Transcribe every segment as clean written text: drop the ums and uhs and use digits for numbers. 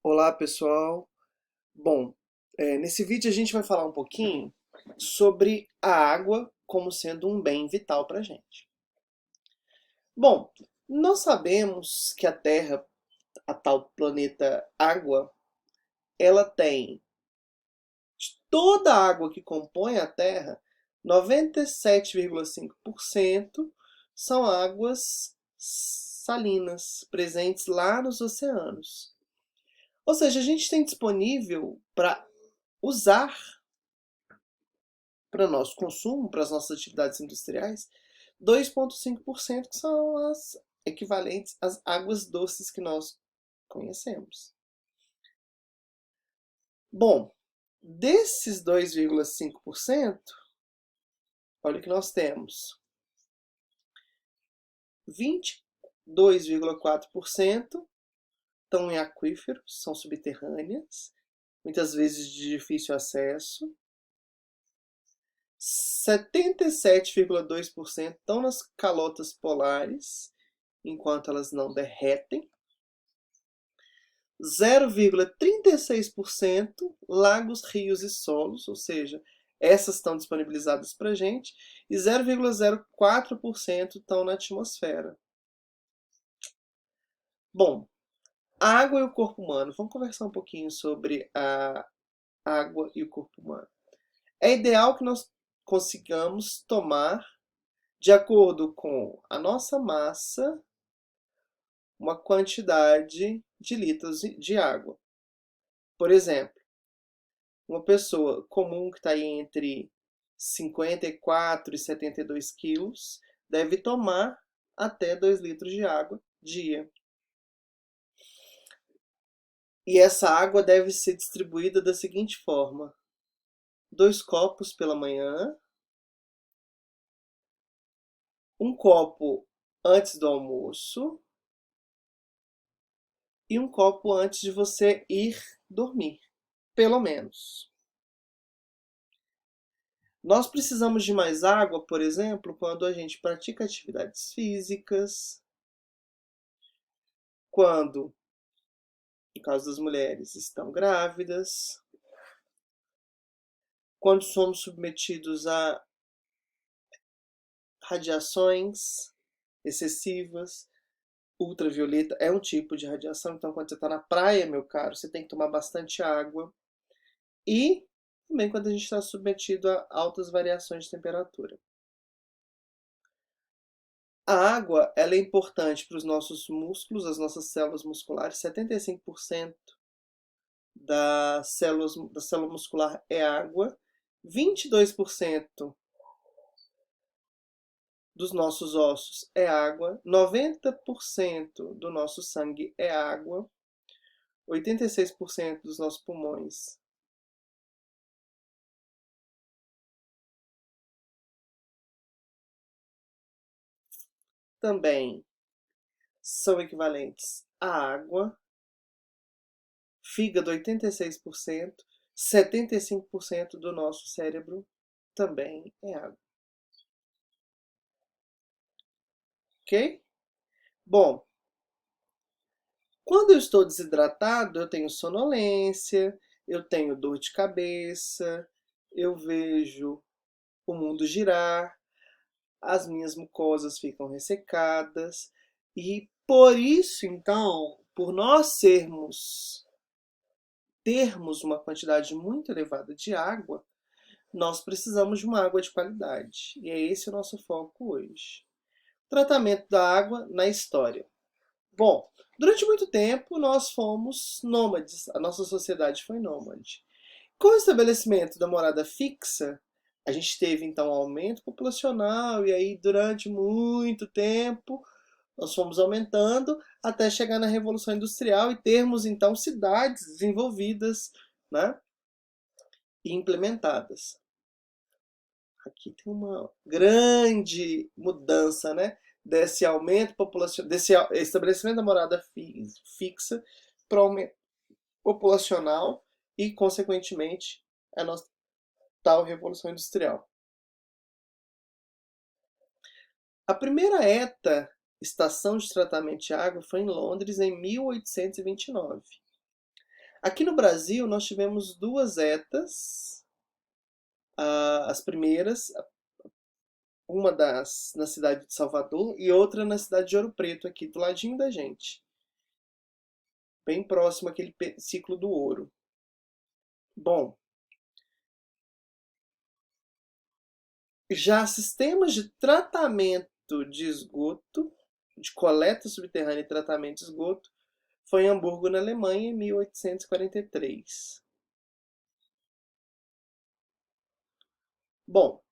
Olá, pessoal. Bom, nesse vídeo a gente vai falar um pouquinho sobre a água como sendo um bem vital para a gente. Bom, nós sabemos que a Terra, a tal planeta Água, ela tem de toda a água que compõe a Terra, 97,5% são águas salinas presentes lá nos oceanos. Ou seja, a gente tem disponível para usar para nosso consumo, para as nossas atividades industriais, 2,5% que são as equivalentes às águas doces que nós conhecemos. Bom, desses 2,5%, olha que nós temos 22,4% estão em aquíferos, são subterrâneas, muitas vezes de difícil acesso. 77,2% estão nas calotas polares, enquanto elas não derretem. 0,36% lagos, rios e solos, ou seja, essas estão disponibilizadas para a gente, e 0,04% estão na atmosfera. Bom, a água e o corpo humano. Vamos conversar um pouquinho sobre a água e o corpo humano. É ideal que nós consigamos tomar, de acordo com a nossa massa, uma quantidade de litros de água. Por exemplo, uma pessoa comum que está aí entre 54 e 72 quilos deve tomar até 2 litros de água dia. E essa água deve ser distribuída da seguinte forma: 2 copos pela manhã, um copo antes do almoço e um copo antes de você ir dormir, pelo menos. Nós precisamos de mais água, por exemplo, quando a gente pratica atividades físicas, quando, no caso das mulheres, estão grávidas, quando somos submetidos a radiações excessivas. Ultravioleta é um tipo de radiação, então quando você está na praia, meu caro, você tem que tomar bastante água. E também quando a gente está submetido a altas variações de temperatura. A água ela é importante para os nossos músculos, as nossas células musculares. 75% da célula muscular é água. 22% dos nossos ossos é água. 90% do nosso sangue é água. 86% dos nossos pulmões também são equivalentes à água. Fígado 86%, 75% do nosso cérebro também é água. Ok? Bom, quando eu estou desidratado, eu tenho sonolência, eu tenho dor de cabeça, eu vejo o mundo girar, as minhas mucosas ficam ressecadas, e por isso, então, por nós termos uma quantidade muito elevada de água, nós precisamos de uma água de qualidade. E é esse o nosso foco hoje. Tratamento da água na história. Bom, durante muito tempo nós fomos nômades, a nossa sociedade foi nômade. Com o estabelecimento da morada fixa, a gente teve então um aumento populacional e aí durante muito tempo nós fomos aumentando até chegar na Revolução Industrial e termos então cidades desenvolvidas, né, e implementadas. Aqui tem uma grande mudança, né, desse aumento populacional, desse estabelecimento da morada fixa para o aumento populacional e, consequentemente, a nossa tal Revolução Industrial. A primeira ETA, Estação de Tratamento de Água, foi em Londres em 1829. Aqui no Brasil, nós tivemos duas ETAs, as primeiras, na cidade de Salvador e outra na cidade de Ouro Preto, aqui do ladinho da gente, bem próximo àquele ciclo do ouro. Bom, já sistemas de tratamento de esgoto, de coleta subterrânea e tratamento de esgoto, foi em Hamburgo, na Alemanha, em 1843. Bom,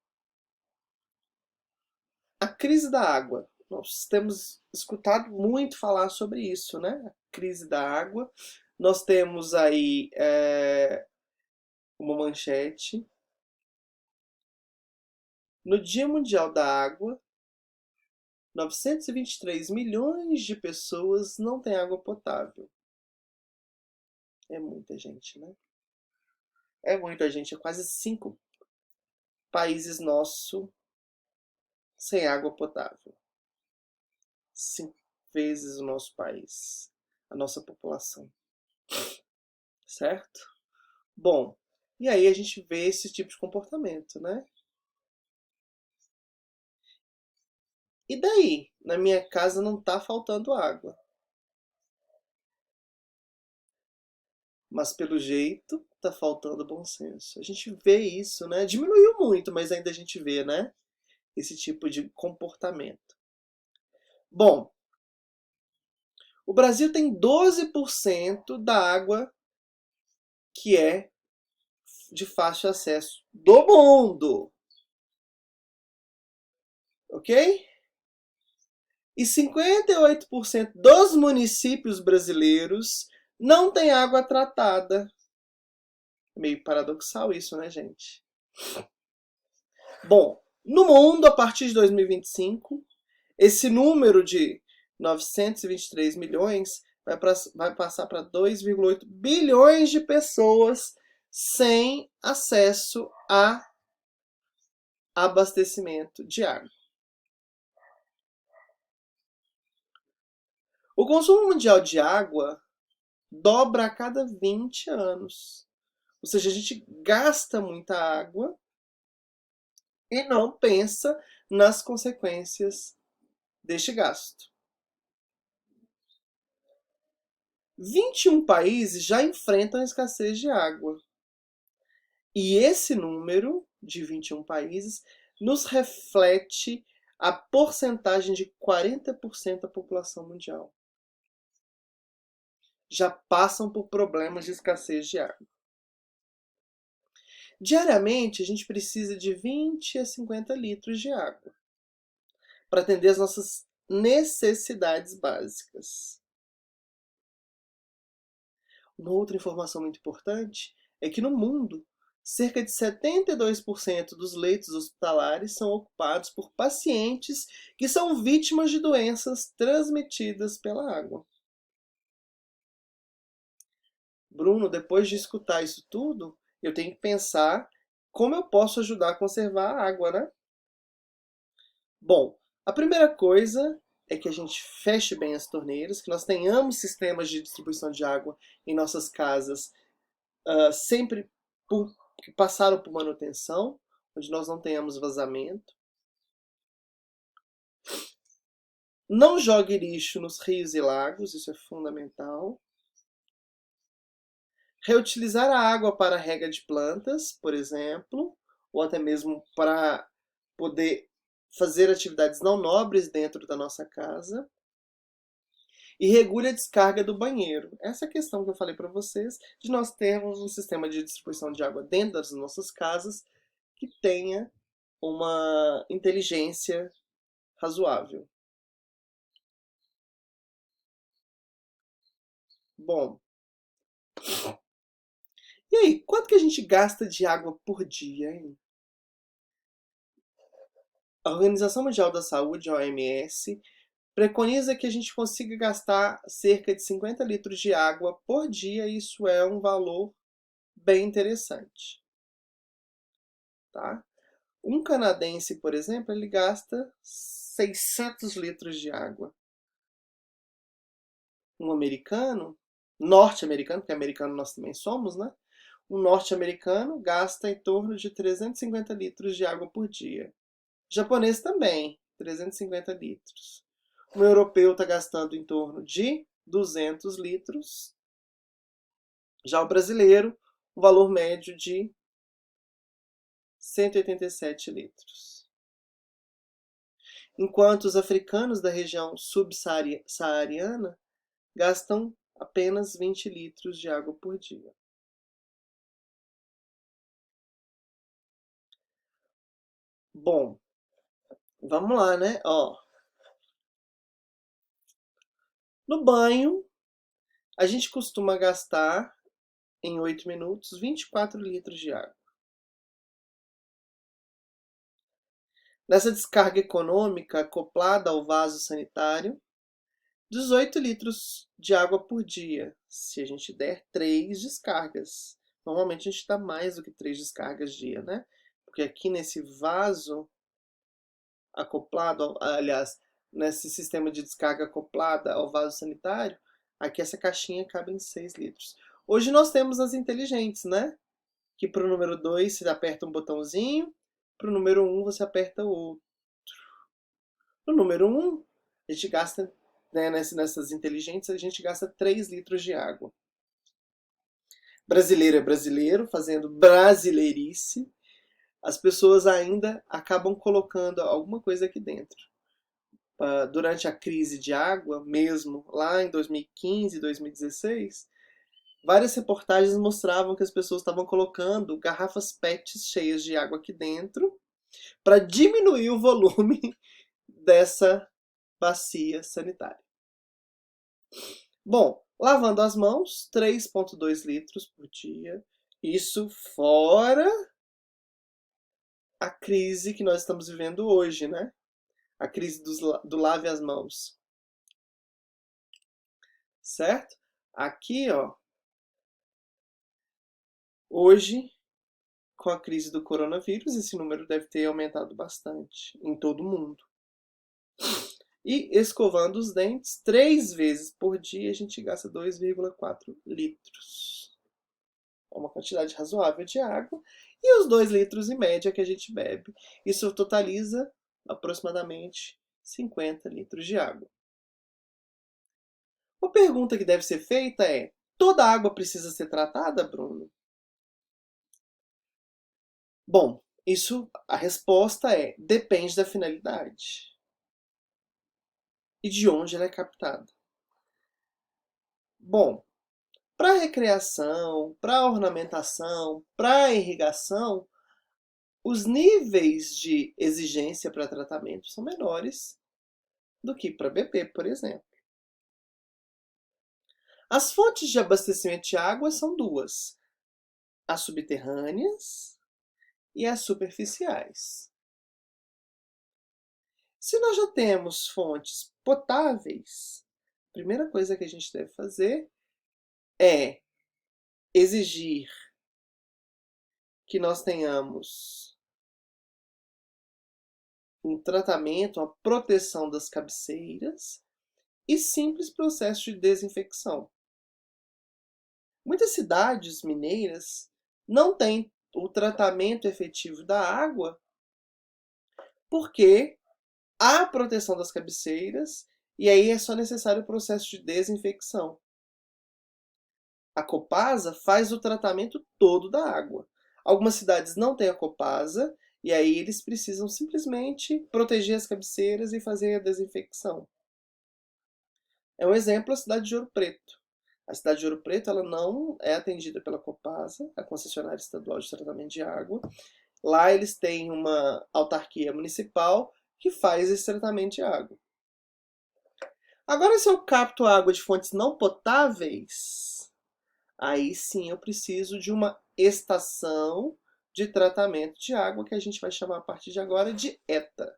a crise da água. Nós temos escutado muito falar sobre isso, né? A crise da água. Nós temos aí uma manchete. No Dia Mundial da Água, 923 milhões de pessoas não têm água potável. É muita gente, né? É muita gente. É quase 5 países nossos sem água potável. 5 vezes o nosso país, a nossa população. Certo? Bom, e aí a gente vê esse tipo de comportamento, né? E daí? Na minha casa não tá faltando água. Mas pelo jeito tá faltando bom senso. A gente vê isso, né? Diminuiu muito, mas ainda a gente vê, né? Esse tipo de comportamento. Bom, o Brasil tem 12% da água que é de fácil acesso do mundo. Ok? E 58% dos municípios brasileiros não tem água tratada. Meio paradoxal isso, né, gente? Bom, no mundo, a partir de 2025, esse número de 923 milhões vai passar para 2,8 bilhões de pessoas sem acesso a abastecimento de água. O consumo mundial de água dobra a cada 20 anos. Ou seja, a gente gasta muita água e não pensa nas consequências deste gasto. 21 países já enfrentam escassez de água. E esse número de 21 países nos reflete a porcentagem de 40% da população mundial. Já passam por problemas de escassez de água. Diariamente, a gente precisa de 20 a 50 litros de água para atender as nossas necessidades básicas. Uma outra informação muito importante é que no mundo, cerca de 72% dos leitos hospitalares são ocupados por pacientes que são vítimas de doenças transmitidas pela água. Bruno, depois de escutar isso tudo, eu tenho que pensar como eu posso ajudar a conservar a água, né? Bom, a primeira coisa é que a gente feche bem as torneiras, que nós tenhamos sistemas de distribuição de água em nossas casas sempre que passaram por manutenção, onde nós não tenhamos vazamento. Não jogue lixo nos rios e lagos, isso é fundamental. Reutilizar a água para rega de plantas, por exemplo, ou até mesmo para poder fazer atividades não nobres dentro da nossa casa. E regule a descarga do banheiro. Essa questão que eu falei para vocês, de nós termos um sistema de distribuição de água dentro das nossas casas que tenha uma inteligência razoável. Bom, e aí, quanto que a gente gasta de água por dia, hein? A Organização Mundial da Saúde, a OMS, preconiza que a gente consiga gastar cerca de 50 litros de água por dia, e isso é um valor bem interessante. Tá? Um canadense, por exemplo, ele gasta 600 litros de água. Um americano, norte-americano, porque americano nós também somos, né? Um norte-americano gasta em torno de 350 litros de água por dia. O japonês também, 350 litros. Um europeu está gastando em torno de 200 litros. Já o brasileiro, um valor médio de 187 litros. Enquanto os africanos da região subsaariana gastam apenas 20 litros de água por dia. Bom, vamos lá, né? Ó, no banho, a gente costuma gastar, em 8 minutos, 24 litros de água. Nessa descarga econômica acoplada ao vaso sanitário, 18 litros de água por dia, se a gente der 3 descargas. Normalmente a gente dá mais do que 3 descargas dia, né? Porque aqui nesse vaso acoplado, aliás, nesse sistema de descarga acoplada ao vaso sanitário, aqui essa caixinha cabe em 6 litros. Hoje nós temos as inteligentes, né? Que para o número 2 você aperta um botãozinho, para o número 1 você aperta outro. No número 1, a gente gasta, né, nessas inteligentes, a gente gasta 3 litros de água. Brasileiro é brasileiro, fazendo brasileirice. As pessoas ainda acabam colocando alguma coisa aqui dentro. Durante a crise de água, mesmo lá em 2015, 2016, várias reportagens mostravam que as pessoas estavam colocando garrafas PETs cheias de água aqui dentro para diminuir o volume dessa bacia sanitária. Bom, lavando as mãos, 3,2 litros por dia. Isso fora a crise que nós estamos vivendo hoje, né? A crise do lave as mãos. Certo? Aqui, ó, hoje, com a crise do coronavírus, esse número deve ter aumentado bastante em todo o mundo. E escovando os dentes 3 vezes por dia, a gente gasta 2,4 litros. É uma quantidade razoável de água. E os 2 litros em média que a gente bebe. Isso totaliza aproximadamente 50 litros de água. Uma pergunta que deve ser feita é: toda água precisa ser tratada, Bruno? Bom, a resposta é: depende da finalidade e de onde ela é captada. Bom, para recreação, para ornamentação, para irrigação, os níveis de exigência para tratamento são menores do que para beber, por exemplo. As fontes de abastecimento de água são duas: as subterrâneas e as superficiais. Se nós já temos fontes potáveis, a primeira coisa que a gente deve fazer é exigir que nós tenhamos um tratamento, uma proteção das cabeceiras e simples processo de desinfecção. Muitas cidades mineiras não têm o tratamento efetivo da água porque há proteção das cabeceiras e aí é só necessário o processo de desinfecção. A Copasa faz o tratamento todo da água. Algumas cidades não têm a Copasa e aí eles precisam simplesmente proteger as cabeceiras e fazer a desinfecção. É um exemplo a cidade de Ouro Preto. A cidade de Ouro Preto ela não é atendida pela Copasa, a concessionária estadual de tratamento de água. Lá eles têm uma autarquia municipal que faz esse tratamento de água. Agora, se eu capto água de fontes não potáveis, aí sim eu preciso de uma estação de tratamento de água, que a gente vai chamar a partir de agora de ETA.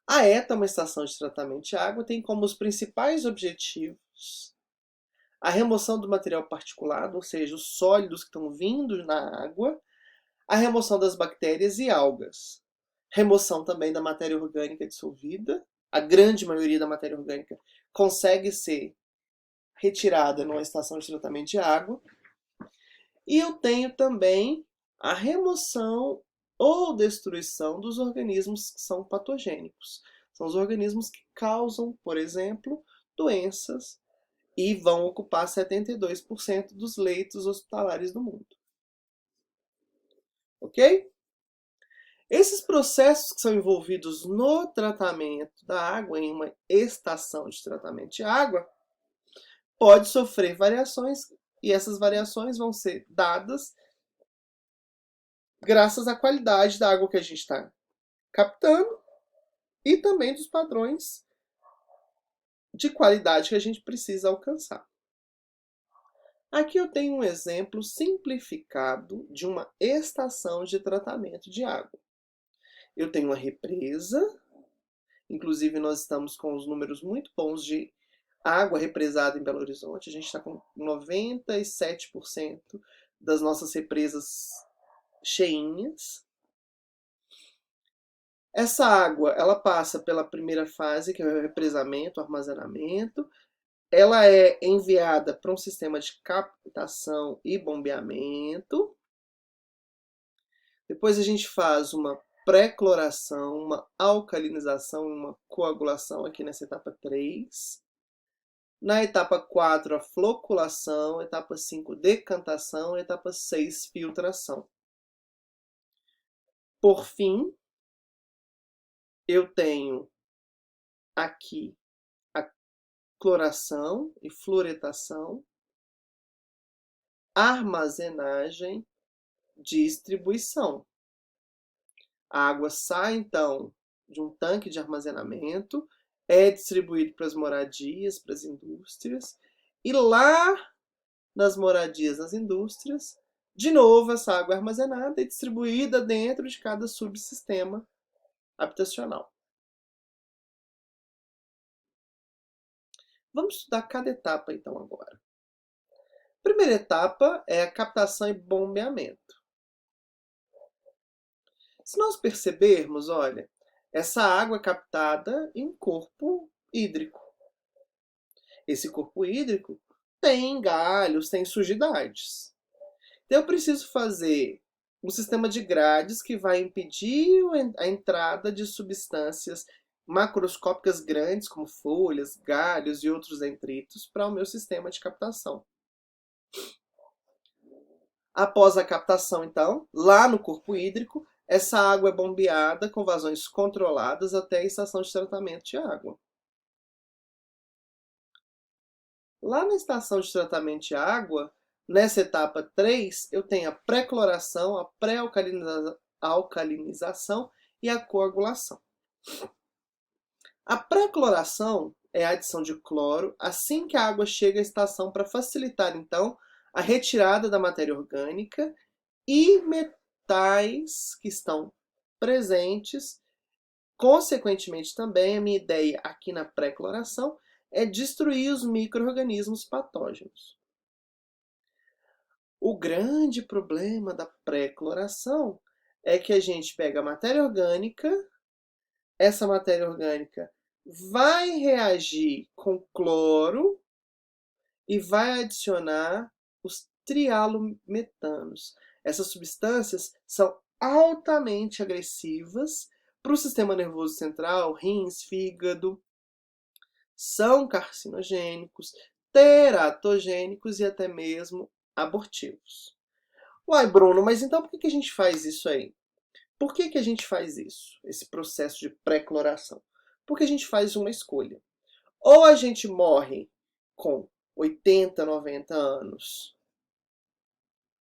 A ETA, uma estação de tratamento de água, tem como os principais objetivos a remoção do material particulado, ou seja, os sólidos que estão vindo na água, a remoção das bactérias e algas, remoção também da matéria orgânica dissolvida. A grande maioria da matéria orgânica consegue ser retirada numa estação de tratamento de água. E eu tenho também a remoção ou destruição dos organismos que são patogênicos. São os organismos que causam, por exemplo, doenças e vão ocupar 72% dos leitos hospitalares do mundo. Ok? Esses processos que são envolvidos no tratamento da água em uma estação de tratamento de água pode sofrer variações e essas variações vão ser dadas graças à qualidade da água que a gente está captando e também dos padrões de qualidade que a gente precisa alcançar. Aqui eu tenho um exemplo simplificado de uma estação de tratamento de água. Eu tenho uma represa, inclusive nós estamos com os números muito bons de água represada em Belo Horizonte. A gente está com 97% das nossas represas cheinhas. Essa água, ela passa pela primeira fase, que é o represamento, o armazenamento. Ela é enviada para um sistema de captação e bombeamento. Depois a gente faz uma pré-cloração, uma alcalinização e uma coagulação aqui nessa etapa 3. Na etapa 4, a floculação, etapa 5, decantação, etapa 6, filtração. Por fim, eu tenho aqui a cloração e fluoretação, armazenagem, distribuição. A água sai, então, de um tanque de armazenamento, é distribuído para as moradias, para as indústrias, e lá nas moradias, nas indústrias, de novo essa água é armazenada e distribuída dentro de cada subsistema habitacional. Vamos estudar cada etapa, então, agora. A primeira etapa é a captação e bombeamento. Se nós percebermos, olha, essa água é captada em corpo hídrico. Esse corpo hídrico tem galhos, tem sujidades. Então eu preciso fazer um sistema de grades que vai impedir a entrada de substâncias macroscópicas grandes, como folhas, galhos e outros detritos, para o meu sistema de captação. Após a captação, então, lá no corpo hídrico, essa água é bombeada com vazões controladas até a estação de tratamento de água. Lá na estação de tratamento de água, nessa etapa 3, eu tenho a pré-cloração, a pré-alcalinização e a coagulação. A pré-cloração é a adição de cloro assim que a água chega à estação para facilitar, então, a retirada da matéria orgânica e metais que estão presentes. Consequentemente, também, a minha ideia aqui na pré-cloração é destruir os micro-organismos patógenos. O grande problema da pré-cloração é que a gente pega a matéria orgânica, essa matéria orgânica vai reagir com cloro e vai adicionar os trialometanos. Essas substâncias são altamente agressivas para o sistema nervoso central, rins, fígado, são carcinogênicos, teratogênicos e até mesmo abortivos. Uai, Bruno, mas então por que a gente faz isso aí? Por que a gente faz isso, esse processo de pré-cloração? Porque a gente faz uma escolha. Ou a gente morre com 80, 90 anos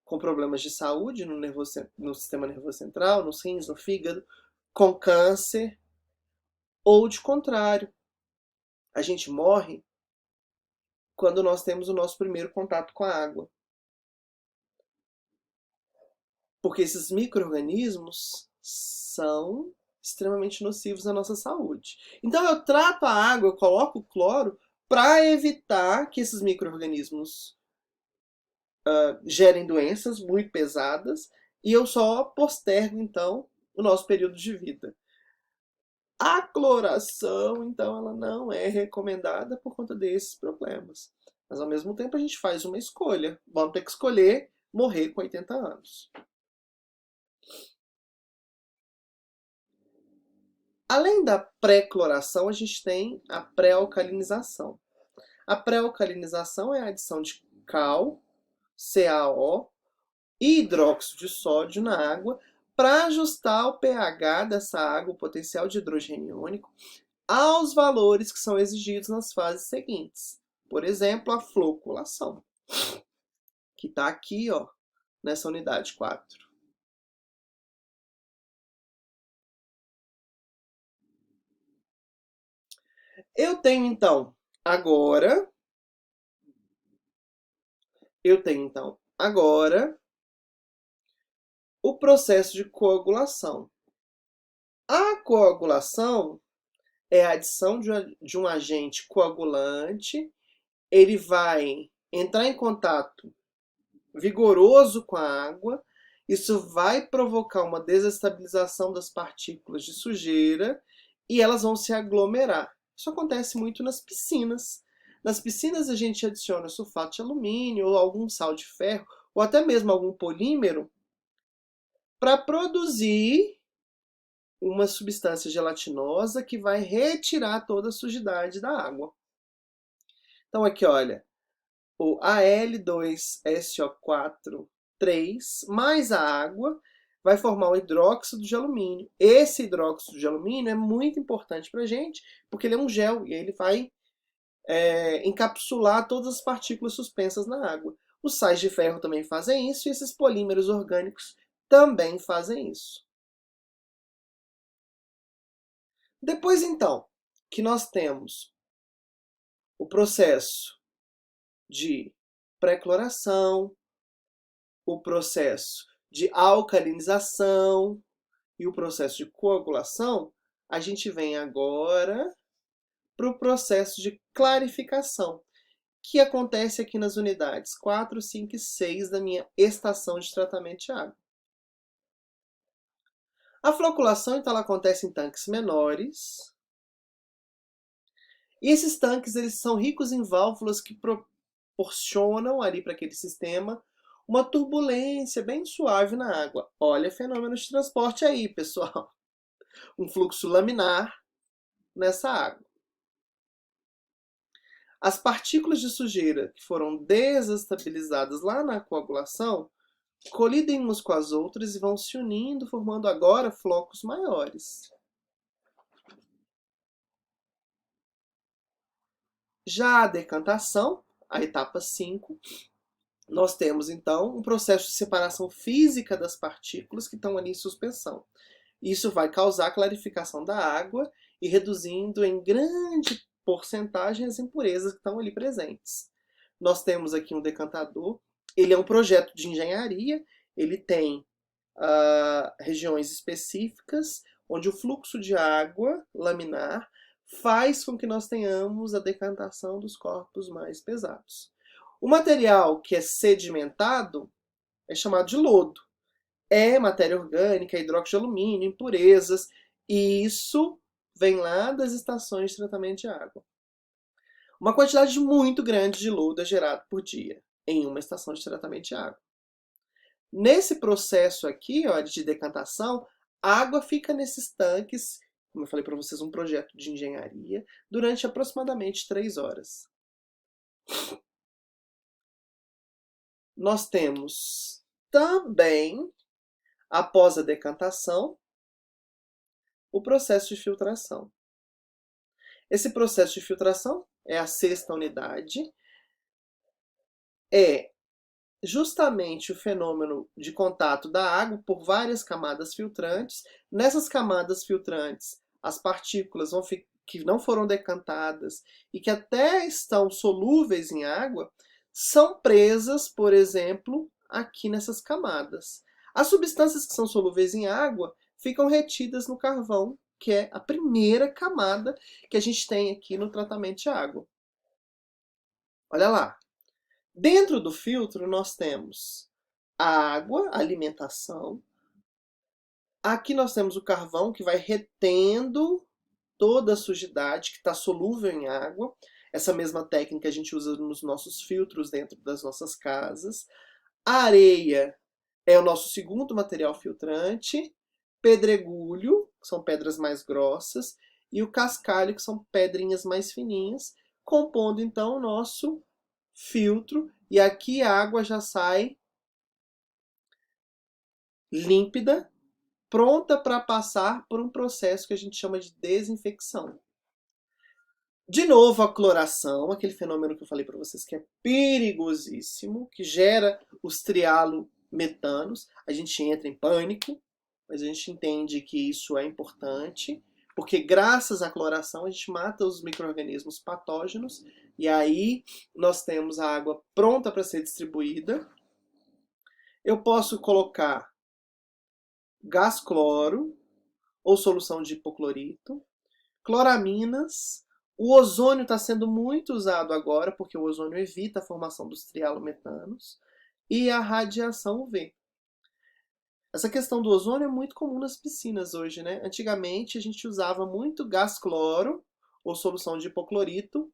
com problemas de saúde no sistema nervoso central, nos rins, no fígado, com câncer, ou de contrário, a gente morre quando nós temos o nosso primeiro contato com a água. Porque esses micro-organismos são extremamente nocivos à nossa saúde. Então eu trato a água, eu coloco o cloro para evitar que esses micro-organismos gerem doenças muito pesadas e eu só postergo, então, o nosso período de vida. A cloração, então, ela não é recomendada por conta desses problemas. Mas ao mesmo tempo a gente faz uma escolha. Vamos ter que escolher morrer com 80 anos. Além da pré-cloração, a gente tem a pré-alcalinização. A pré-alcalinização é a adição de cal, CaO e hidróxido de sódio na água para ajustar o pH dessa água, o potencial de hidrogênio iônico, aos valores que são exigidos nas fases seguintes. Por exemplo, a floculação, que está aqui, ó, nessa unidade 4. Eu tenho então agora o processo de coagulação. A coagulação é a adição de um agente coagulante, ele vai entrar em contato vigoroso com a água, isso vai provocar uma desestabilização das partículas de sujeira e elas vão se aglomerar. Isso acontece muito nas piscinas. Nas piscinas a gente adiciona sulfato de alumínio ou algum sal de ferro ou até mesmo algum polímero para produzir uma substância gelatinosa que vai retirar toda a sujidade da água. Então aqui, olha, o Al2SO4 mais a água vai formar o hidróxido de alumínio. Esse hidróxido de alumínio é muito importante para a gente, porque ele é um gel e ele vai encapsular todas as partículas suspensas na água. Os sais de ferro também fazem isso e esses polímeros orgânicos também fazem isso. Depois, então, que nós temos o processo de pré-cloração, o processo de alcalinização e o processo de coagulação, a gente vem agora para o processo de clarificação, que acontece aqui nas unidades 4, 5 e 6 da minha estação de tratamento de água. A floculação, então, ela acontece em tanques menores. E esses tanques eles são ricos em válvulas que proporcionam ali para aquele sistema uma turbulência bem suave na água. Olha fenômeno de transporte aí, pessoal. Um fluxo laminar nessa água. As partículas de sujeira que foram desestabilizadas lá na coagulação colidem umas com as outras e vão se unindo, formando agora flocos maiores. Já a decantação, a etapa 5, nós temos então um processo de separação física das partículas que estão ali em suspensão. Isso vai causar a clarificação da água e reduzindo em grande porcentagem as impurezas que estão ali presentes. Nós temos aqui um decantador, ele é um projeto de engenharia, ele tem regiões específicas onde o fluxo de água laminar faz com que nós tenhamos a decantação dos corpos mais pesados. O material que é sedimentado é chamado de lodo. É matéria orgânica, hidróxido de alumínio, impurezas, e isso vem lá das estações de tratamento de água. Uma quantidade muito grande de lodo é gerado por dia em uma estação de tratamento de água. Nesse processo aqui, ó, de decantação, a água fica nesses tanques, como eu falei para vocês, um projeto de engenharia, durante aproximadamente 3 horas. Nós temos também, após a decantação, o processo de filtração. Esse processo de filtração é a 6ª unidade. É justamente o fenômeno de contato da água por várias camadas filtrantes. Nessas camadas filtrantes, as partículas que não foram decantadas e que até estão solúveis em água, são presas, por exemplo, aqui nessas camadas. As substâncias que são solúveis em água ficam retidas no carvão, que é a primeira camada que a gente tem aqui no tratamento de água. Olha lá. Dentro do filtro nós temos a água, a alimentação. Aqui nós temos o carvão que vai retendo toda a sujidade que está solúvel em água. Essa mesma técnica a gente usa nos nossos filtros dentro das nossas casas. A areia é o nosso segundo material filtrante. Pedregulho, que são pedras mais grossas. E o cascalho, que são pedrinhas mais fininhas, compondo então o nosso filtro. E aqui a água já sai límpida, pronta para passar por um processo que a gente chama de desinfecção. De novo, a cloração, aquele fenômeno que eu falei para vocês que é perigosíssimo, que gera os trialometanos. A gente entra em pânico, mas a gente entende que isso é importante, porque graças à cloração a gente mata os micro-organismos patógenos e aí nós temos a água pronta para ser distribuída. Eu posso colocar gás cloro ou solução de hipoclorito, cloraminas. O ozônio está sendo muito usado agora, porque o ozônio evita a formação dos trialometanos. E a radiação UV. Essa questão do ozônio é muito comum nas piscinas hoje, né? Antigamente a gente usava muito gás cloro ou solução de hipoclorito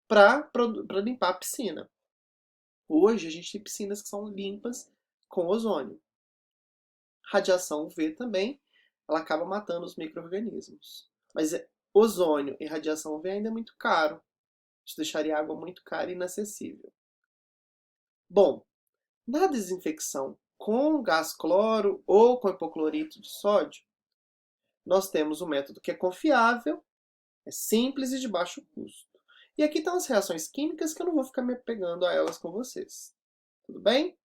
para limpar a piscina. Hoje a gente tem piscinas que são limpas com ozônio. Radiação UV também, ela acaba matando os micro-organismos. Mas ozônio e radiação UV ainda é muito caro. Isso deixaria a água muito cara e inacessível. Bom, na desinfecção com gás cloro ou com hipoclorito de sódio, nós temos um método que é confiável, é simples e de baixo custo. E aqui estão as reações químicas que eu não vou ficar me pegando a elas com vocês. Tudo bem?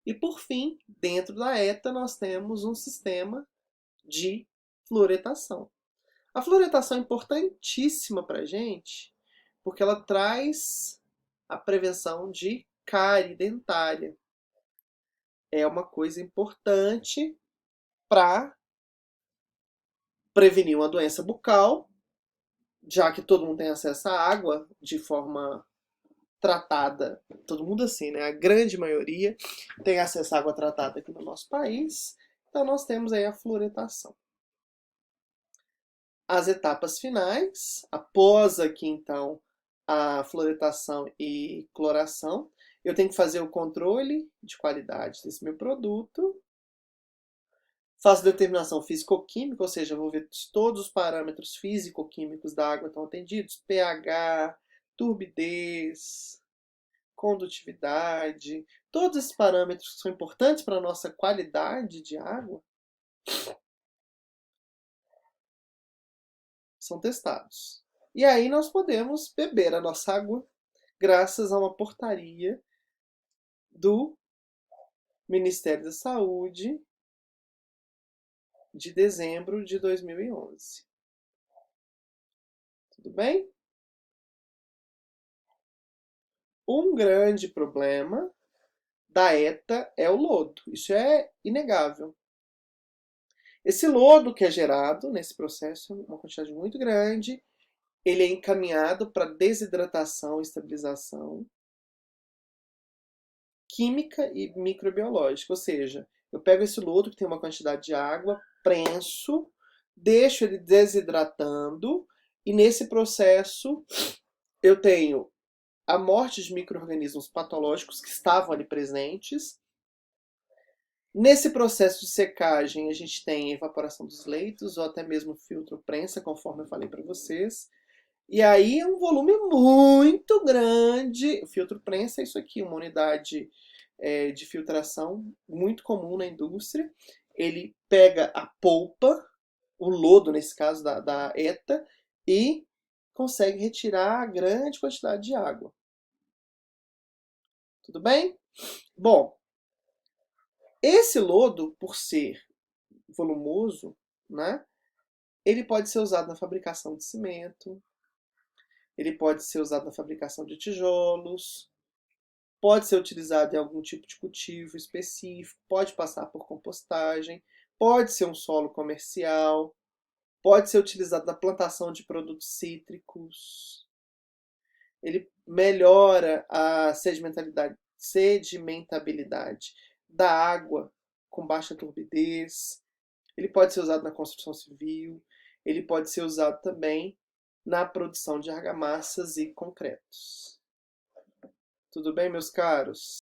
E por fim, dentro da ETA, nós temos um sistema de fluoretação. A fluoretação é importantíssima para a gente, porque ela traz a prevenção de cárie dentária. É uma coisa importante para prevenir uma doença bucal, já que todo mundo tem acesso à água de forma tratada, todo mundo assim, né? A grande maioria tem acesso à água tratada aqui no nosso país, então nós temos aí a fluoretação. As etapas finais, após aqui então a fluoretação e cloração, eu tenho que fazer o controle de qualidade desse meu produto. Faço determinação físico-química, ou seja, vou ver se todos os parâmetros físico-químicos da água estão atendidos, pH, turbidez, condutividade, todos esses parâmetros que são importantes para a nossa qualidade de água são testados. E aí nós podemos beber a nossa água graças a uma portaria do Ministério da Saúde de dezembro de 2011. Tudo bem? Um grande problema da ETA é o lodo. Isso é inegável. Esse lodo que é gerado nesse processo, uma quantidade muito grande, ele é encaminhado para desidratação e estabilização química e microbiológica. Ou seja, eu pego esse lodo que tem uma quantidade de água, prenso, deixo ele desidratando e nesse processo eu tenho a morte de micro-organismos patológicos que estavam ali presentes. Nesse processo de secagem, a gente tem a evaporação dos leitos ou até mesmo filtro prensa, conforme eu falei para vocês. E aí é um volume muito grande. O filtro prensa é isso aqui, uma unidade de filtração muito comum na indústria. Ele pega a polpa, o lodo, nesse caso, da ETA, e consegue retirar a grande quantidade de água. Tudo bem? Bom, esse lodo, por ser volumoso, né, ele pode ser usado na fabricação de cimento, ele pode ser usado na fabricação de tijolos, pode ser utilizado em algum tipo de cultivo específico, pode passar por compostagem, pode ser um solo comercial, pode ser utilizado na plantação de produtos cítricos. Ele melhora a sedimentabilidade da água com baixa turbidez. Ele pode ser usado na construção civil. Ele pode ser usado também na produção de argamassas e concretos. Tudo bem, meus caros?